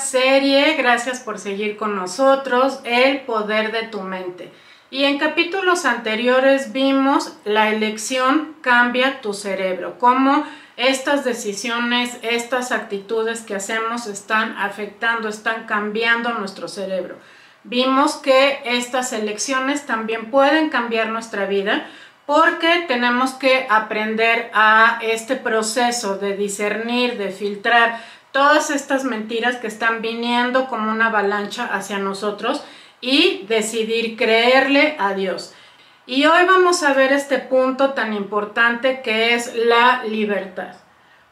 serie, gracias por seguir con nosotros, El poder de tu mente. Y en capítulos anteriores vimos la elección cambia tu cerebro, cómo estas decisiones, estas actitudes que hacemos están afectando, están cambiando nuestro cerebro. Vimos que estas elecciones también pueden cambiar nuestra vida porque tenemos que aprender a este proceso de discernir, de filtrar todas estas mentiras que están viniendo como una avalancha hacia nosotros y decidir creerle a Dios. Y hoy vamos a ver este punto tan importante que es la libertad.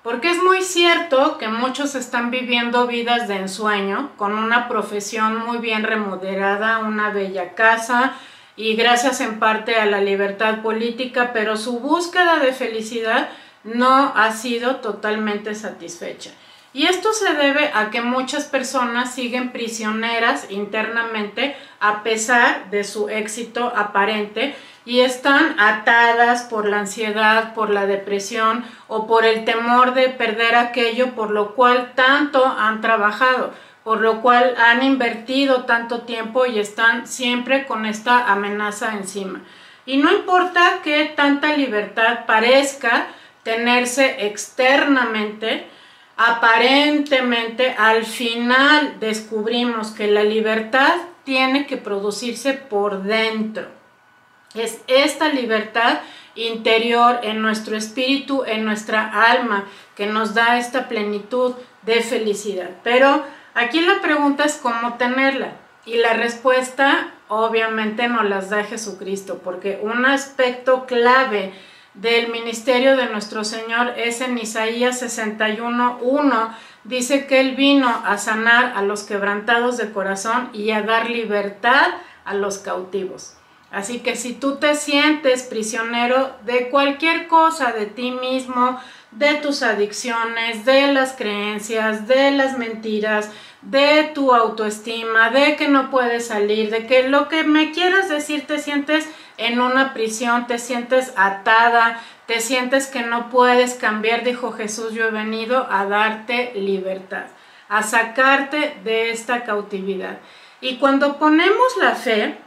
Porque es muy cierto que muchos están viviendo vidas de ensueño, con una profesión muy bien remodelada, una bella casa y gracias en parte a la libertad política, pero su búsqueda de felicidad no ha sido totalmente satisfecha. Y esto se debe a que muchas personas siguen prisioneras internamente a pesar de su éxito aparente y están atadas por la ansiedad, por la depresión o por el temor de perder aquello por lo cual tanto han trabajado, por lo cual han invertido tanto tiempo y están siempre con esta amenaza encima. Y no importa que tanta libertad parezca tenerse externamente, aparentemente al final descubrimos que la libertad tiene que producirse por dentro. Es esta libertad interior en nuestro espíritu, en nuestra alma, que nos da esta plenitud de felicidad. Pero aquí la pregunta es cómo tenerla. Y la respuesta obviamente nos las da Jesucristo, porque un aspecto clave del ministerio de nuestro Señor es en Isaías 61:1, dice que Él vino a sanar a los quebrantados de corazón y a dar libertad a los cautivos. Así que si tú te sientes prisionero de cualquier cosa, de ti mismo, de tus adicciones, de las creencias, de las mentiras, de tu autoestima, de que no puedes salir, de que lo que me quieras decir te sientes en una prisión, te sientes atada, te sientes que no puedes cambiar, dijo Jesús, yo he venido a darte libertad, a sacarte de esta cautividad. Y cuando ponemos la fe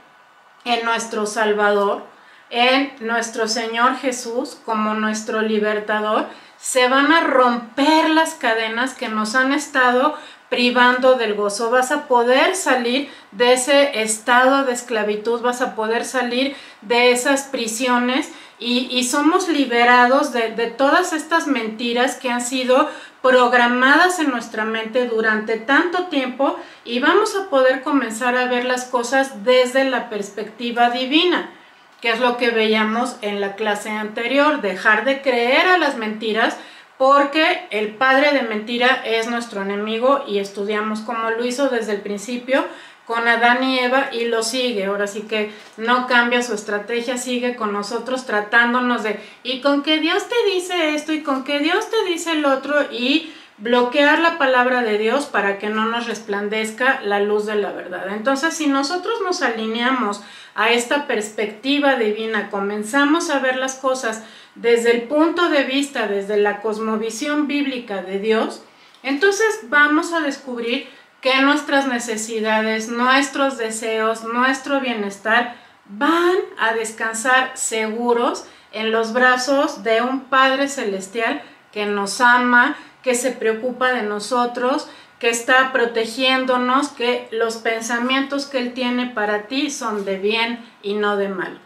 en nuestro Salvador, en nuestro Señor Jesús como nuestro libertador, se van a romper las cadenas que nos han estado privando del gozo. Vas a poder salir de ese estado de esclavitud, vas a poder salir de esas prisiones y somos liberados de todas estas mentiras que han sido programadas en nuestra mente durante tanto tiempo y vamos a poder comenzar a ver las cosas desde la perspectiva divina, que es lo que veíamos en la clase anterior, dejar de creer a las mentiras porque el padre de mentira es nuestro enemigo y estudiamos cómo lo hizo desde el principio con Adán y Eva y lo sigue. Ahora sí que no cambia su estrategia, sigue con nosotros tratándonos de y con que Dios te dice esto y con que Dios te dice el otro y bloquear la palabra de Dios para que no nos resplandezca la luz de la verdad. Entonces, si nosotros nos alineamos a esta perspectiva divina, comenzamos a ver las cosas desde el punto de vista, desde la cosmovisión bíblica de Dios, entonces vamos a descubrir que nuestras necesidades, nuestros deseos, nuestro bienestar van a descansar seguros en los brazos de un Padre Celestial que nos ama, que se preocupa de nosotros, que está protegiéndonos, que los pensamientos que Él tiene para ti son de bien y no de mal.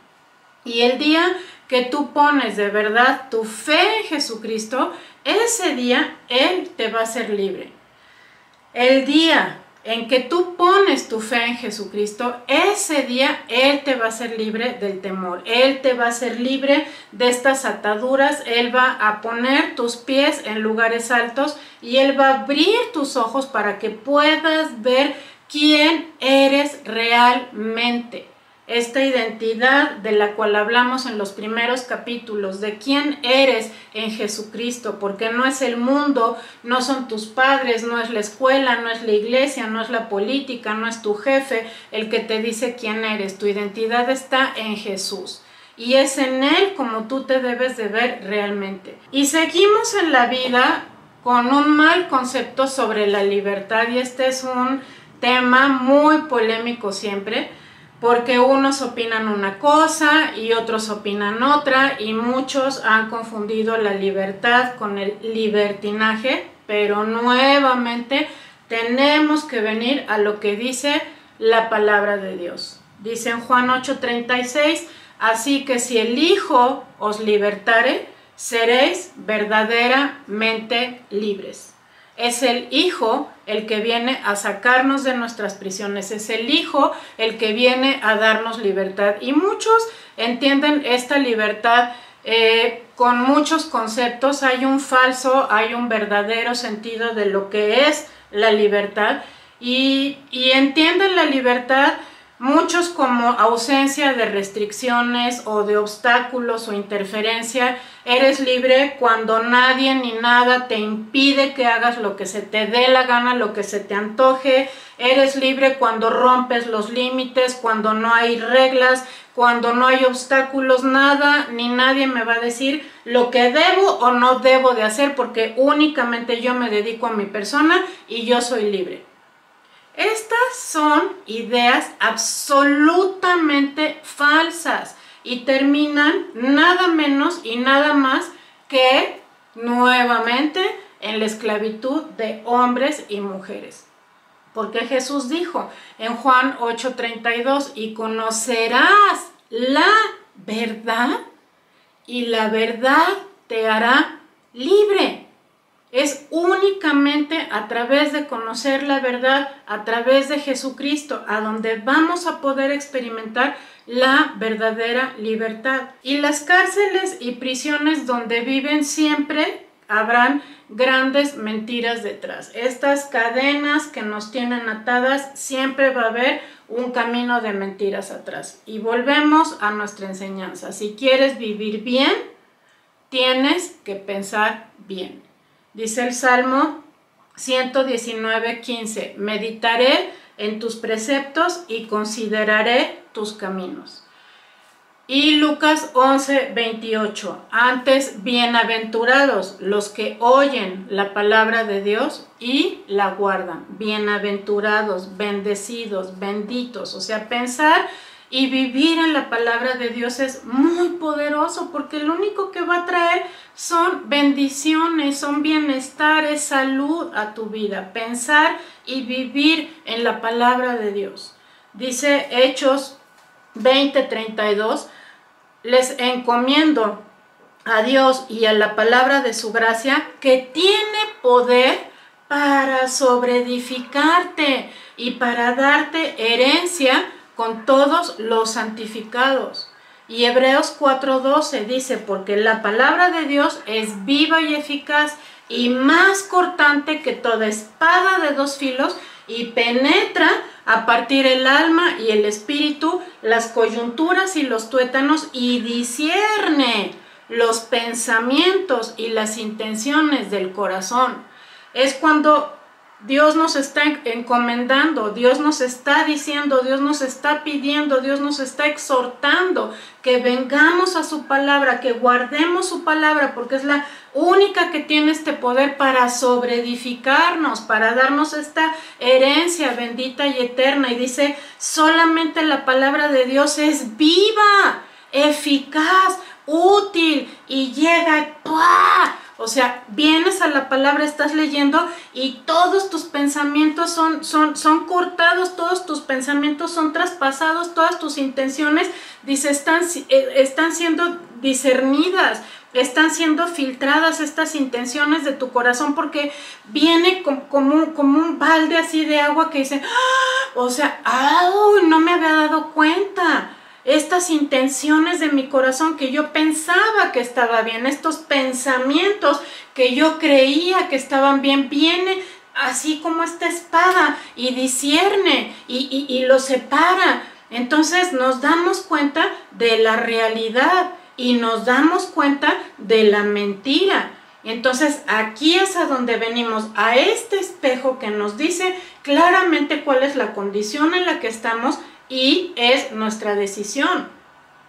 Y el día que tú pones de verdad tu fe en Jesucristo, ese día Él te va a hacer libre. El día en que tú pones tu fe en Jesucristo, ese día Él te va a hacer libre del temor, Él te va a hacer libre de estas ataduras, Él va a poner tus pies en lugares altos y Él va a abrir tus ojos para que puedas ver quién eres realmente. Esta identidad de la cual hablamos en los primeros capítulos, de quién eres en Jesucristo, porque no es el mundo, no son tus padres, no es la escuela, no es la iglesia, no es la política, no es tu jefe el que te dice quién eres. Tu identidad está en Jesús y es en Él como tú te debes de ver realmente. Y seguimos en la vida con un mal concepto sobre la libertad, y este es un tema muy polémico siempre, porque unos opinan una cosa y otros opinan otra, y muchos han confundido la libertad con el libertinaje, pero nuevamente tenemos que venir a lo que dice la palabra de Dios. Dice en Juan 8:36, así que si el Hijo os libertare, seréis verdaderamente libres. Es el Hijo el que viene a sacarnos de nuestras prisiones, es el Hijo el que viene a darnos libertad. Y muchos entienden esta libertad con muchos conceptos. Hay un falso, hay un verdadero sentido de lo que es la libertad, y entienden la libertad muchos como ausencia de restricciones o de obstáculos o interferencia. Eres libre cuando nadie ni nada te impide que hagas lo que se te dé la gana, lo que se te antoje. Eres libre cuando rompes los límites, cuando no hay reglas, cuando no hay obstáculos. Nada ni nadie me va a decir lo que debo o no debo de hacer, porque únicamente yo me dedico a mi persona y yo soy libre. Estas son ideas absolutamente falsas y terminan nada menos y nada más que nuevamente en la esclavitud de hombres y mujeres. Porque Jesús dijo en Juan 8:32, y conocerás la verdad y la verdad te hará libre. Es únicamente a través de conocer la verdad, a través de Jesucristo, a donde vamos a poder experimentar la verdadera libertad. Y las cárceles y prisiones donde viven siempre habrán grandes mentiras detrás. Estas cadenas que nos tienen atadas, siempre va a haber un camino de mentiras atrás. Y volvemos a nuestra enseñanza. Si quieres vivir bien, tienes que pensar bien. Dice el Salmo 119:15, meditaré en tus preceptos y consideraré tus caminos. Y Lucas 11:28, antes bienaventurados los que oyen la palabra de Dios y la guardan. Bienaventurados, bendecidos, benditos. O sea, pensar y vivir en la palabra de Dios es muy poderoso, porque lo único que va a traer son bendiciones, son bienestares, salud a tu vida. Pensar y vivir en la palabra de Dios. Dice Hechos 20:32, les encomiendo a Dios y a la palabra de su gracia, que tiene poder para sobreedificarte y para darte herencia con todos los santificados. Y Hebreos 4:12 dice, porque la palabra de Dios es viva y eficaz y más cortante que toda espada de dos filos, y penetra a partir el alma y el espíritu, las coyunturas y los tuétanos, y discierne los pensamientos y las intenciones del corazón. Es cuando Dios nos está encomendando, Dios nos está diciendo, Dios nos está pidiendo, Dios nos está exhortando que vengamos a su palabra, que guardemos su palabra, porque es la única que tiene este poder para sobreedificarnos, para darnos esta herencia bendita y eterna. Y dice, solamente la palabra de Dios es viva, eficaz, útil y llega ¡pua! O sea, vienes a la palabra, estás leyendo y todos tus pensamientos son cortados, todos tus pensamientos son traspasados, todas tus intenciones, dice, están siendo discernidas, están siendo filtradas estas intenciones de tu corazón, porque viene como un balde así de agua que dice, ¡ah! O sea, ¡ay! No me había dado cuenta. Estas intenciones de mi corazón que yo pensaba que estaba bien, estos pensamientos que yo creía que estaban bien, viene así como esta espada y discierne y lo separa. Entonces nos damos cuenta de la realidad y nos damos cuenta de la mentira. Entonces aquí es a donde venimos, a este espejo que nos dice claramente cuál es la condición en la que estamos, y es nuestra decisión.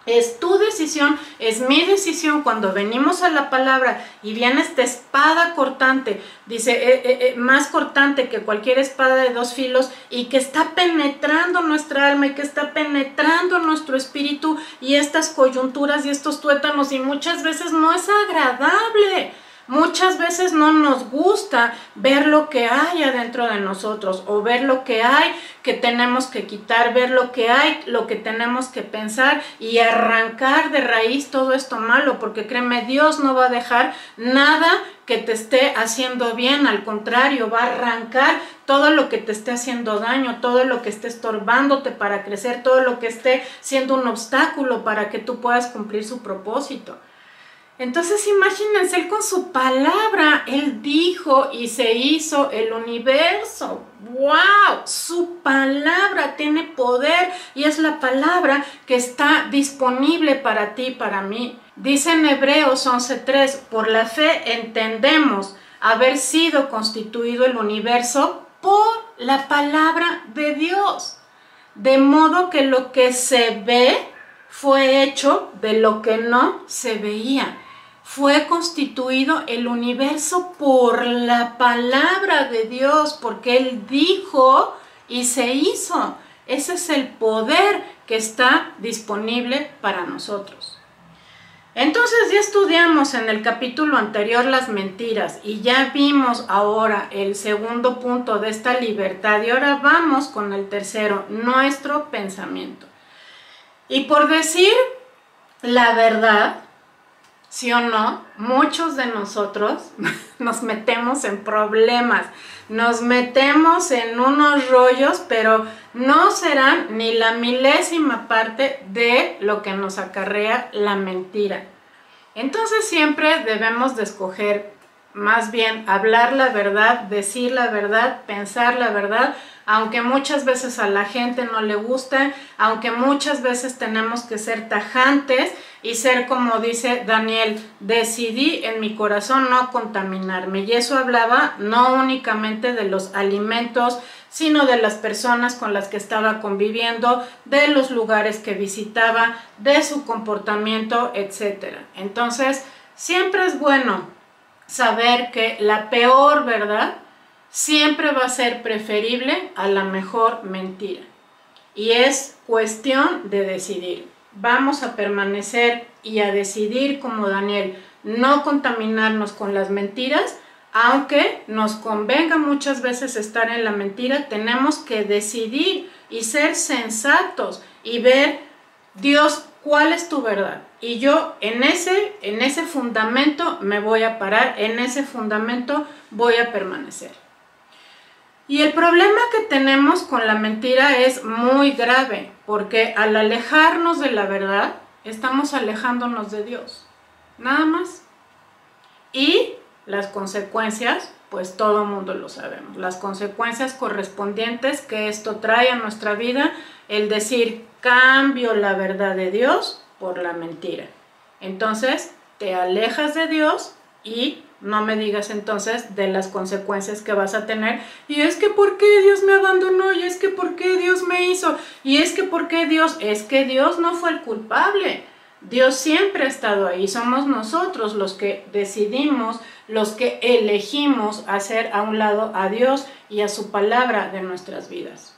Es tu decisión, es mi decisión. Cuando venimos a la palabra y viene esta espada cortante, dice, más cortante que cualquier espada de dos filos, y que está penetrando nuestra alma y que está penetrando nuestro espíritu y estas coyunturas y estos tuétanos, y muchas veces no es agradable. Muchas veces no nos gusta ver lo que hay adentro de nosotros, o ver lo que hay que tenemos que quitar, ver lo que hay, lo que tenemos que pensar y arrancar de raíz todo esto malo, porque créeme, Dios no va a dejar nada que te esté haciendo bien, al contrario, va a arrancar todo lo que te esté haciendo daño, todo lo que esté estorbándote para crecer, todo lo que esté siendo un obstáculo para que tú puedas cumplir su propósito. Entonces imagínense, Él con su palabra, Él dijo y se hizo el universo. ¡Wow! Su palabra tiene poder y es la palabra que está disponible para ti y para mí. Dice en Hebreos 11:3, por la fe entendemos haber sido constituido el universo por la palabra de Dios. De modo que lo que se ve fue hecho de lo que no se veía. Fue constituido el universo por la palabra de Dios, porque Él dijo y se hizo. Ese es el poder que está disponible para nosotros. Entonces ya estudiamos en el capítulo anterior las mentiras y ya vimos ahora el segundo punto de esta libertad, y ahora vamos con el tercero, nuestro pensamiento. Y por decir la verdad, ¿sí o no? Muchos de nosotros nos metemos en problemas, nos metemos en unos rollos, pero no serán ni la milésima parte de lo que nos acarrea la mentira. Entonces siempre debemos de escoger, más bien, hablar la verdad, decir la verdad, pensar la verdad, aunque muchas veces a la gente no le gusta, aunque muchas veces tenemos que ser tajantes y ser, como dice Daniel, decidí en mi corazón no contaminarme. Y eso hablaba no únicamente de los alimentos, sino de las personas con las que estaba conviviendo, de los lugares que visitaba, de su comportamiento, etc. Entonces, siempre es bueno saber que la peor verdad siempre va a ser preferible a la mejor mentira. Y es cuestión de decidir. Vamos a permanecer y a decidir como Daniel, no contaminarnos con las mentiras, aunque nos convenga muchas veces estar en la mentira, tenemos que decidir y ser sensatos y ver, Dios, ¿cuál es tu verdad? Y yo en ese fundamento me voy a parar, en ese fundamento voy a permanecer. Y el problema que tenemos con la mentira es muy grave, porque al alejarnos de la verdad, estamos alejándonos de Dios, nada más. Y las consecuencias, pues todo el mundo lo sabemos, las consecuencias correspondientes que esto trae a nuestra vida, el decir, cambio la verdad de Dios por la mentira. Entonces, te alejas de Dios y no me digas entonces de las consecuencias que vas a tener. Y es que ¿por qué Dios me abandonó? Y es que ¿por qué Dios me hizo? Y es que ¿por qué Dios? Es que Dios no fue el culpable. Dios siempre ha estado ahí. Somos nosotros los que decidimos, los que elegimos hacer a un lado a Dios y a su palabra de nuestras vidas.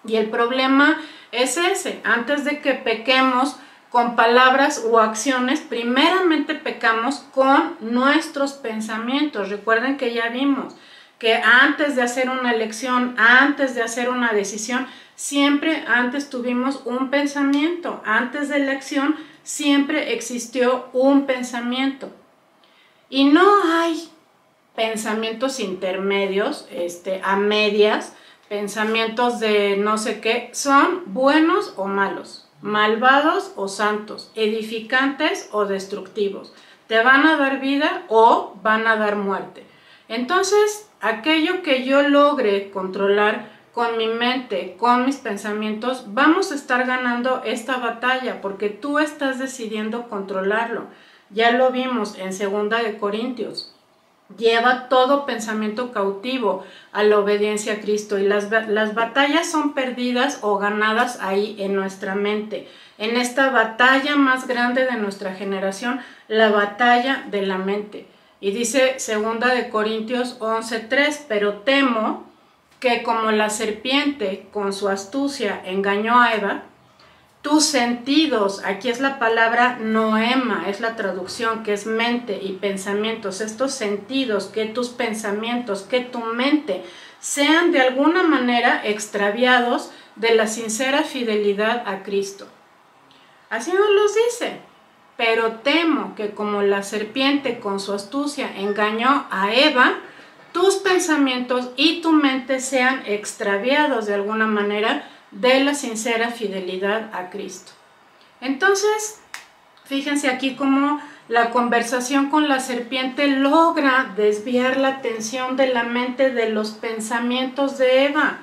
Y el problema es ese. Antes de que pequemos con palabras o acciones, primeramente pecamos con nuestros pensamientos. Recuerden que ya vimos que antes de hacer una elección, antes de hacer una decisión, siempre antes tuvimos un pensamiento. Antes de la acción siempre existió un pensamiento. Y no hay pensamientos intermedios, a medias, pensamientos de no sé qué, son buenos o malos, malvados o santos, edificantes o destructivos. Te van a dar vida o van a dar muerte. Entonces, aquello que yo logre controlar con mi mente, con mis pensamientos, vamos a estar ganando esta batalla porque tú estás decidiendo controlarlo. Ya lo vimos en 2 de Corintios. Lleva todo pensamiento cautivo a la obediencia a Cristo, y las batallas son perdidas o ganadas ahí en nuestra mente. en esta batalla más grande de nuestra generación, la batalla de la mente. Y dice 2 Corintios 11:3, pero temo que como la serpiente con su astucia engañó a Eva, tus sentidos, aquí es la palabra noema, es la traducción que es mente y pensamientos, estos sentidos, que tus pensamientos, que tu mente sean de alguna manera extraviados de la sincera fidelidad a Cristo. Así nos los dice, pero temo que como la serpiente con su astucia engañó a Eva, tus pensamientos y tu mente sean extraviados de alguna manera de la sincera fidelidad a Cristo. Entonces, fíjense aquí cómo la conversación con la serpiente logra desviar la atención de la mente de los pensamientos de Eva.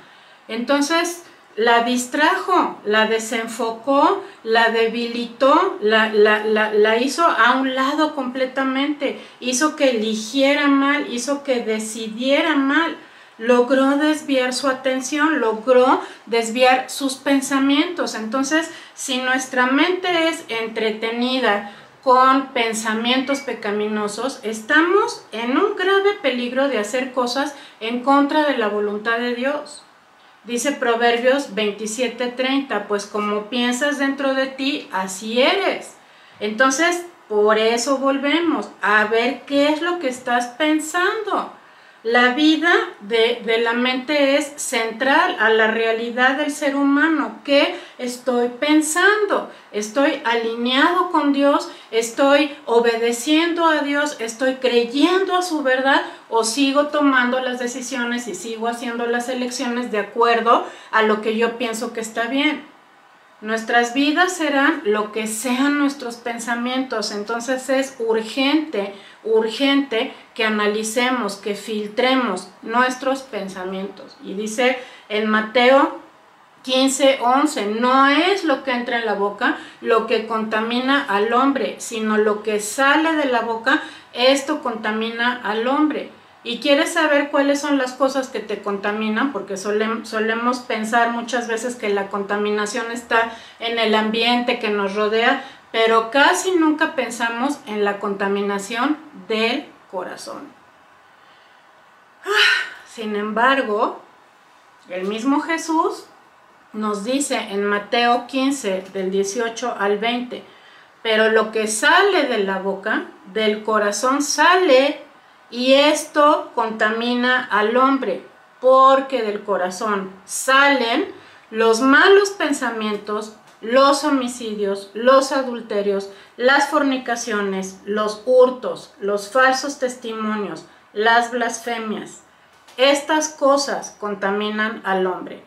Entonces, la distrajo, la desenfocó, la debilitó, la hizo a un lado completamente, hizo que eligiera mal, hizo que decidiera mal. Logró desviar su atención, logró desviar sus pensamientos. Entonces, si nuestra mente es entretenida con pensamientos pecaminosos, estamos en un grave peligro de hacer cosas en contra de la voluntad de Dios. Dice Proverbios 27:30, pues como piensas dentro de ti, así eres. Entonces, por eso volvemos a ver qué es lo que estás pensando. La vida de la mente es central a la realidad del ser humano. ¿Qué estoy pensando? ¿Estoy alineado con Dios? ¿Estoy obedeciendo a Dios? ¿Estoy creyendo a su verdad? ¿O sigo tomando las decisiones y sigo haciendo las elecciones de acuerdo a lo que yo pienso que está bien? Nuestras vidas serán lo que sean nuestros pensamientos. Entonces es urgente que analicemos, que filtremos nuestros pensamientos. Y dice en Mateo 15:11, no es lo que entra en la boca lo que contamina al hombre, sino lo que sale de la boca, esto contamina al hombre. Y quieres saber cuáles son las cosas que te contaminan, porque solemos pensar muchas veces que la contaminación está en el ambiente que nos rodea, pero casi nunca pensamos en la contaminación del corazón. Sin embargo, el mismo Jesús nos dice en Mateo 15, del 18 al 20, pero lo que sale de la boca, del corazón sale, y esto contamina al hombre, porque del corazón salen los malos pensamientos, los homicidios, los adulterios, las fornicaciones, los hurtos, los falsos testimonios, las blasfemias. Estas cosas contaminan al hombre,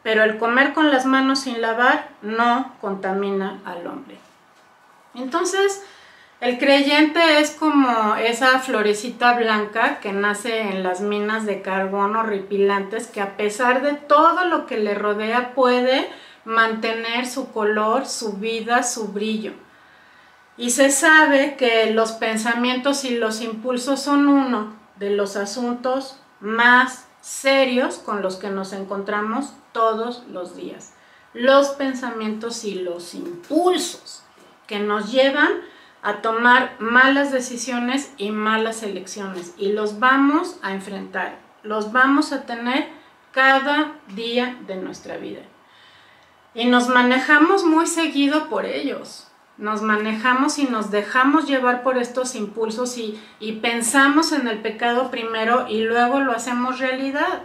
pero el comer con las manos sin lavar no contamina al hombre. Entonces, el creyente es como esa florecita blanca que nace en las minas de carbón horripilantes, que a pesar de todo lo que le rodea puede mantener su color, su vida, su brillo. Y se sabe que los pensamientos y los impulsos son uno de los asuntos más serios con los que nos encontramos todos los días. Los pensamientos y los impulsos que nos llevan a tomar malas decisiones y malas elecciones, y los vamos a enfrentar, los vamos a tener cada día de nuestra vida. Y nos manejamos muy seguido por ellos, nos manejamos y nos dejamos llevar por estos impulsos y pensamos en el pecado primero y luego lo hacemos realidad.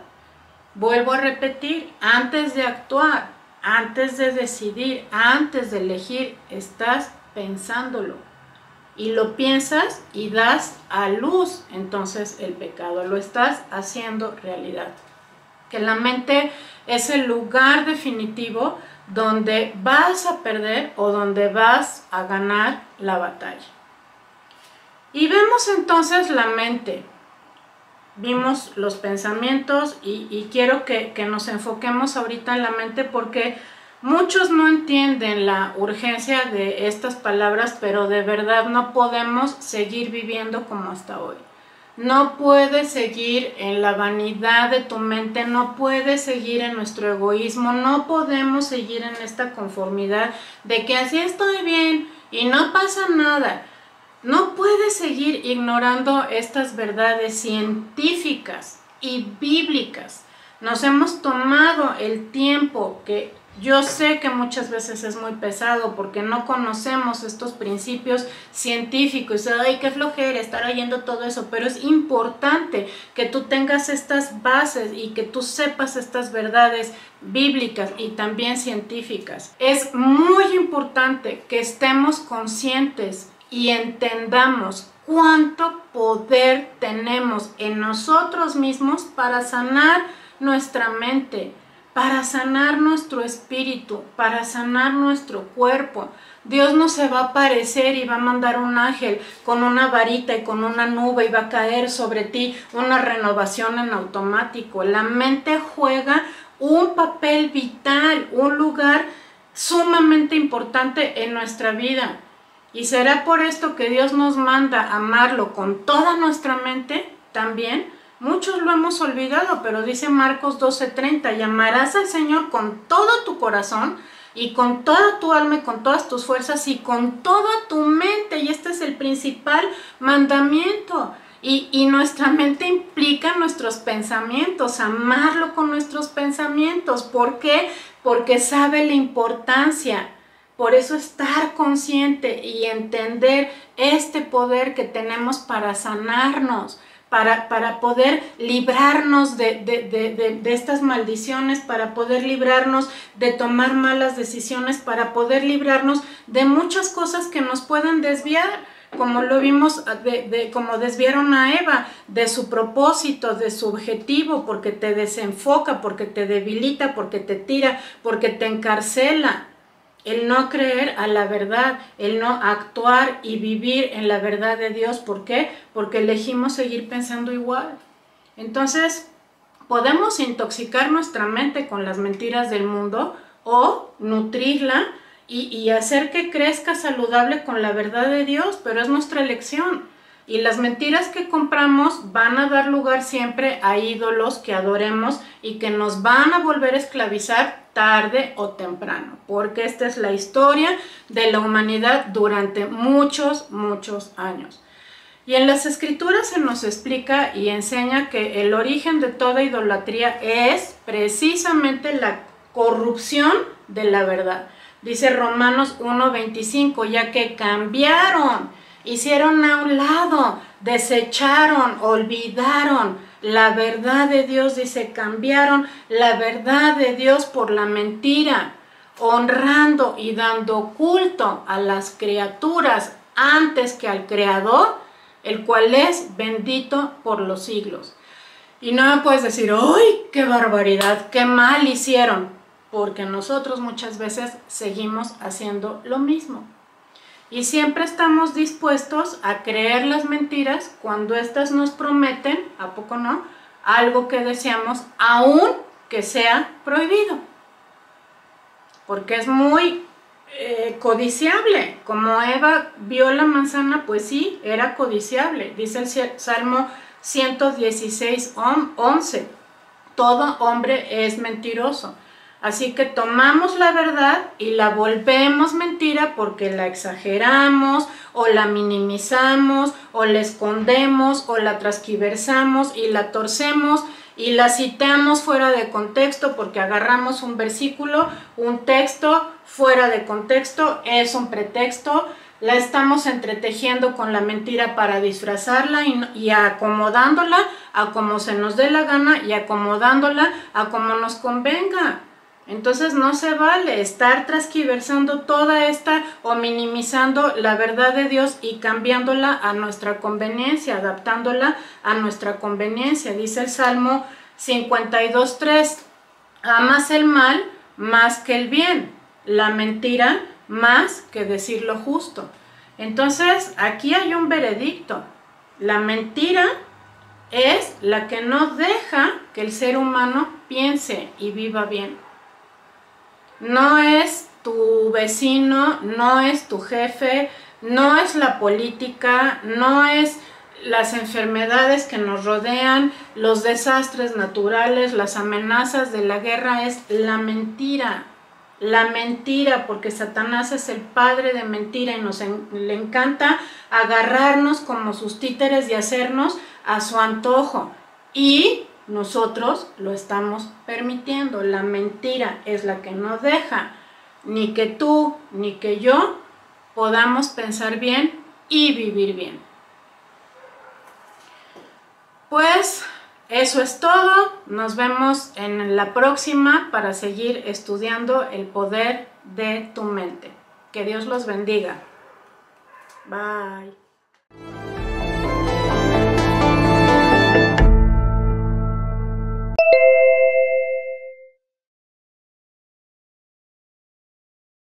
Vuelvo a repetir, antes de actuar, antes de decidir, antes de elegir, estás pensándolo. Y lo piensas y das a luz entonces el pecado, lo estás haciendo realidad. Que la mente es el lugar definitivo donde vas a perder o donde vas a ganar la batalla. Y vemos entonces la mente, vimos los pensamientos y quiero que nos enfoquemos ahorita en la mente, porque muchos no entienden la urgencia de estas palabras, pero de verdad no podemos seguir viviendo como hasta hoy. no puedes seguir en la vanidad de tu mente, no puedes seguir en nuestro egoísmo, no podemos seguir en esta conformidad de que así estoy bien y no pasa nada. No puedes seguir ignorando estas verdades científicas y bíblicas. Nos hemos tomado el tiempo, que yo sé que muchas veces es muy pesado porque no conocemos estos principios científicos. Ay, qué flojera estar oyendo todo eso, pero es importante que tú tengas estas bases y que tú sepas estas verdades bíblicas y también científicas. Es muy importante que estemos conscientes y entendamos cuánto poder tenemos en nosotros mismos para sanar nuestra mente, para sanar nuestro espíritu, para sanar nuestro cuerpo. Dios no se va a aparecer y va a mandar un ángel con una varita y con una nube y va a caer sobre ti una renovación en automático. La mente juega un papel vital, un lugar sumamente importante en nuestra vida. Y será por esto que Dios nos manda amarlo con toda nuestra mente también. Muchos lo hemos olvidado, pero dice Marcos 12:30, y amarás al Señor con todo tu corazón y con toda tu alma y con todas tus fuerzas y con toda tu mente. Y este es el principal mandamiento. Y nuestra mente implica nuestros pensamientos, amarlo con nuestros pensamientos. ¿Por qué? Porque sabe la importancia. Por eso estar consciente y entender este poder que tenemos para sanarnos, para poder librarnos de estas maldiciones, para poder librarnos de tomar malas decisiones, para poder librarnos de muchas cosas que nos pueden desviar, como lo vimos, como desviaron a Eva de su propósito, de su objetivo, porque te desenfoca, porque te debilita, porque te tira, porque te encarcela. El no creer a la verdad, el no actuar y vivir en la verdad de Dios. ¿Por qué? Porque elegimos seguir pensando igual. Entonces, podemos intoxicar nuestra mente con las mentiras del mundo o nutrirla y hacer que crezca saludable con la verdad de Dios, pero es nuestra elección. Y las mentiras que compramos van a dar lugar siempre a ídolos que adoremos y que nos van a volver a esclavizar tarde o temprano, porque esta es la historia de la humanidad durante muchos años. Y en las escrituras se nos explica y enseña que el origen de toda idolatría es precisamente la corrupción de la verdad. Dice Romanos 1:25, ya que cambiaron, hicieron a un lado, desecharon, olvidaron la verdad de Dios. Dice, cambiaron la verdad de Dios por la mentira, honrando y dando culto a las criaturas antes que al Creador, el cual es bendito por los siglos. Y no me puedes decir, ¡ay, qué barbaridad, qué mal hicieron! Porque nosotros muchas veces seguimos haciendo lo mismo. Y siempre estamos dispuestos a creer las mentiras cuando éstas nos prometen, ¿a poco no?, algo que deseamos, aun que sea prohibido. Porque es muy codiciable. Como Eva vio la manzana, pues sí, era codiciable. Dice el Salmo 116:11, todo hombre es mentiroso. Así que tomamos la verdad y la volvemos mentira porque la exageramos o la minimizamos o la escondemos o la transquiversamos y la torcemos y la citamos fuera de contexto porque agarramos un versículo, un texto fuera de contexto, es un pretexto, la estamos entretejiendo con la mentira para disfrazarla y acomodándola a como se nos dé la gana y acomodándola a como nos convenga. Entonces no se vale estar transquiversando toda esta o minimizando la verdad de Dios y cambiándola a nuestra conveniencia, adaptándola a nuestra conveniencia. Dice el Salmo 52:3, amas el mal más que el bien, la mentira más que decir lo justo. Entonces aquí hay un veredicto. La mentira es la que no deja que el ser humano piense y viva bien. No es tu vecino, no es tu jefe, no es la política, no es las enfermedades que nos rodean, los desastres naturales, las amenazas de la guerra es la mentira. La mentira, porque Satanás es el padre de mentira y le encanta agarrarnos como sus títeres y hacernos a su antojo. Y nosotros lo estamos permitiendo. La mentira es la que no deja ni que tú ni que yo podamos pensar bien y vivir bien. Pues eso es todo. Nos vemos en la próxima para seguir estudiando el poder de tu mente. Que Dios los bendiga. Bye.